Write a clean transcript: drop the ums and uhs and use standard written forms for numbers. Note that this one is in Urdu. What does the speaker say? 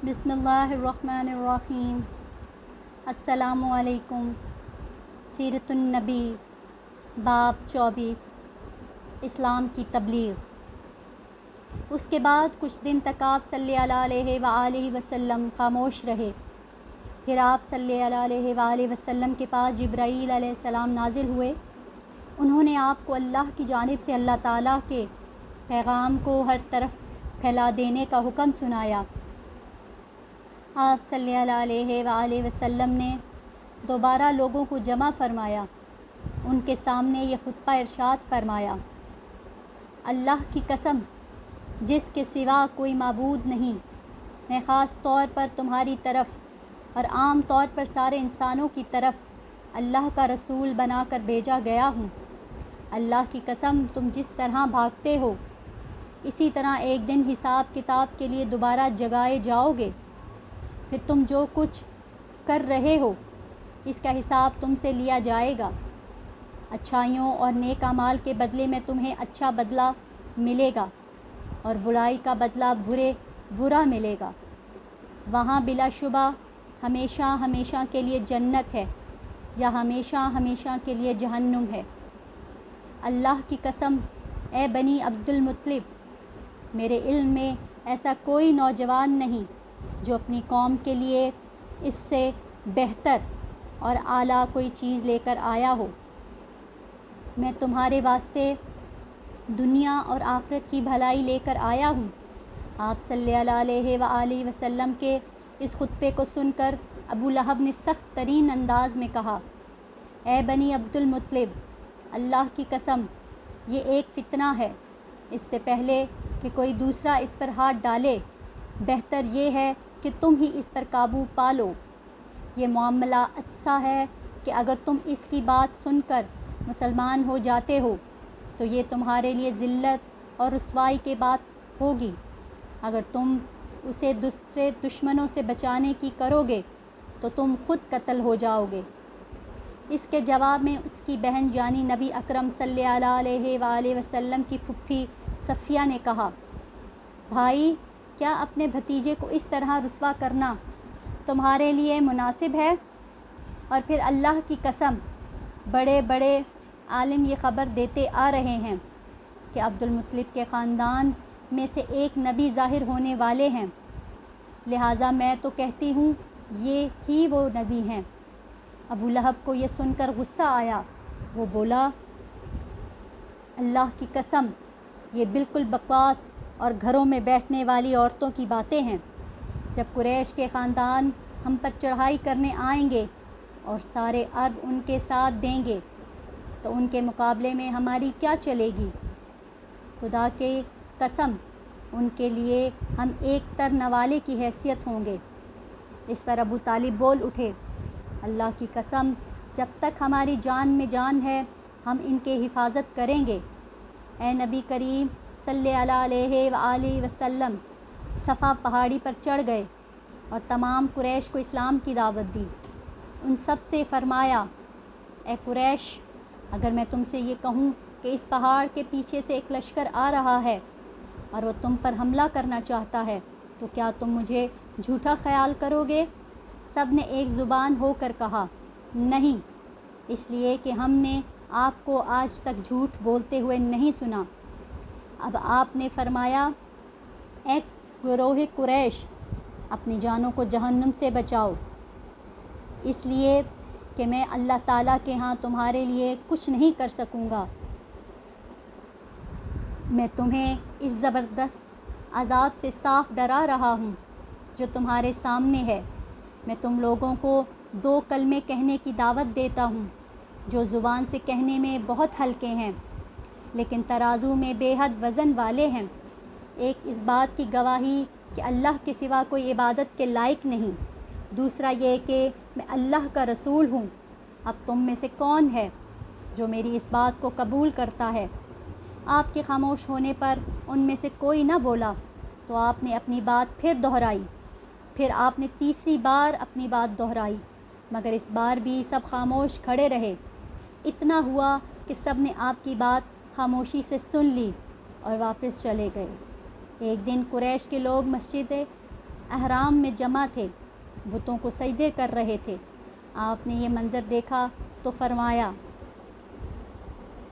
بسم اللہ الرحمن الرحیم۔ السلام علیکم۔ سیرت النبی باب 24 اسلام کی تبلیغ۔ اس کے بعد کچھ دن تک آپ صلی اللہ علیہ وآلہ وسلم خاموش رہے۔ پھر آپ صلی اللہ علیہ وآلہ وسلم کے پاس جبرائیل علیہ السلام نازل ہوئے۔ انہوں نے آپ کو اللہ کی جانب سے اللہ تعالیٰ کے پیغام کو ہر طرف پھیلا دینے کا حکم سنایا۔ آپ صلی اللہ علیہ وآلہ وسلم نے دوبارہ لوگوں کو جمع فرمایا۔ ان کے سامنے یہ خطبہ ارشاد فرمایا: اللہ کی قسم جس کے سوا کوئی معبود نہیں، میں خاص طور پر تمہاری طرف اور عام طور پر سارے انسانوں کی طرف اللہ کا رسول بنا کر بھیجا گیا ہوں۔ اللہ کی قسم تم جس طرح بھاگتے ہو اسی طرح ایک دن حساب کتاب کے لیے دوبارہ جگائے جاؤ گے۔ پھر تم جو کچھ کر رہے ہو اس کا حساب تم سے لیا جائے گا۔ اچھائیوں اور نیک اعمال کے بدلے میں تمہیں اچھا بدلہ ملے گا اور برائی کا بدلہ برا ملے گا۔ وہاں بلا شبہ ہمیشہ ہمیشہ کے لیے جنت ہے یا ہمیشہ ہمیشہ کے لیے جہنم ہے۔ اللہ کی قسم اے بنی عبد المطلب، میرے علم میں ایسا کوئی نوجوان نہیں جو اپنی قوم کے لیے اس سے بہتر اور اعلیٰ کوئی چیز لے کر آیا ہو۔ میں تمہارے واسطے دنیا اور آخرت کی بھلائی لے کر آیا ہوں۔ آپ صلی اللہ علیہ وآلہ وسلم کے اس خطبے کو سن کر ابو لہب نے سخت ترین انداز میں کہا: اے بنی عبد المطلب، اللہ کی قسم یہ ایک فتنہ ہے۔ اس سے پہلے کہ کوئی دوسرا اس پر ہاتھ ڈالے بہتر یہ ہے کہ تم ہی اس پر قابو پا لو۔ یہ معاملہ ایسا ہے کہ اگر تم اس کی بات سن کر مسلمان ہو جاتے ہو تو یہ تمہارے لیے ذلت اور رسوائی کی بات ہوگی۔ اگر تم اسے دوسرے دشمنوں سے بچانے کی کرو گے تو تم خود قتل ہو جاؤ گے۔ اس کے جواب میں اس کی بہن یعنی نبی اکرم صلی اللہ علیہ وآلہ وسلم کی پھپھی صفیہ نے کہا: بھائی، کیا اپنے بھتیجے کو اس طرح رسوا کرنا تمہارے لیے مناسب ہے؟ اور پھر اللہ کی قسم بڑے بڑے عالم یہ خبر دیتے آ رہے ہیں کہ عبد المطلب کے خاندان میں سے ایک نبی ظاہر ہونے والے ہیں، لہٰذا میں تو کہتی ہوں یہ ہی وہ نبی ہیں۔ ابو لہب کو یہ سن کر غصہ آیا۔ وہ بولا: اللہ کی قسم یہ بالکل بکواس اور گھروں میں بیٹھنے والی عورتوں کی باتیں ہیں۔ جب قریش کے خاندان ہم پر چڑھائی کرنے آئیں گے اور سارے عرب ان کے ساتھ دیں گے تو ان کے مقابلے میں ہماری کیا چلے گی؟ خدا کی قسم ان کے لیے ہم ایک تر نوالے کی حیثیت ہوں گے۔ اس پر ابو طالب بول اٹھے: اللہ کی قسم جب تک ہماری جان میں جان ہے ہم ان کی حفاظت کریں گے۔ اے نبی کریم صلی اللہ علیہ وآلہ وسلم صفا پہاڑی پر چڑھ گئے اور تمام قریش کو اسلام کی دعوت دی۔ ان سب سے فرمایا: اے قریش، اگر میں تم سے یہ کہوں کہ اس پہاڑ کے پیچھے سے ایک لشکر آ رہا ہے اور وہ تم پر حملہ کرنا چاہتا ہے تو کیا تم مجھے جھوٹا خیال کرو گے؟ سب نے ایک زبان ہو کر کہا: نہیں، اس لیے کہ ہم نے آپ کو آج تک جھوٹ بولتے ہوئے نہیں سنا۔ اب آپ نے فرمایا: اے گروہ قریش، اپنی جانوں کو جہنم سے بچاؤ، اس لیے کہ میں اللہ تعالیٰ کے ہاں تمہارے لیے کچھ نہیں کر سکوں گا۔ میں تمہیں اس زبردست عذاب سے صاف ڈرا رہا ہوں جو تمہارے سامنے ہے۔ میں تم لوگوں کو 2 کلمے کہنے کی دعوت دیتا ہوں جو زبان سے کہنے میں بہت ہلکے ہیں لیکن ترازو میں بے حد وزن والے ہیں۔ ایک اس بات کی گواہی کہ اللہ کے سوا کوئی عبادت کے لائق نہیں، دوسرا یہ کہ میں اللہ کا رسول ہوں۔ اب تم میں سے کون ہے جو میری اس بات کو قبول کرتا ہے؟ آپ کے خاموش ہونے پر ان میں سے کوئی نہ بولا تو آپ نے اپنی بات پھر دہرائی۔ پھر آپ نے تیسری بار اپنی بات دہرائی مگر اس بار بھی سب خاموش کھڑے رہے۔ اتنا ہوا کہ سب نے آپ کی بات خاموشی سے سن لی اور واپس چلے گئے۔ ایک دن قریش کے لوگ مسجد احرام میں جمع تھے، بتوں کو سجدے کر رہے تھے۔ آپ نے یہ منظر دیکھا تو فرمایا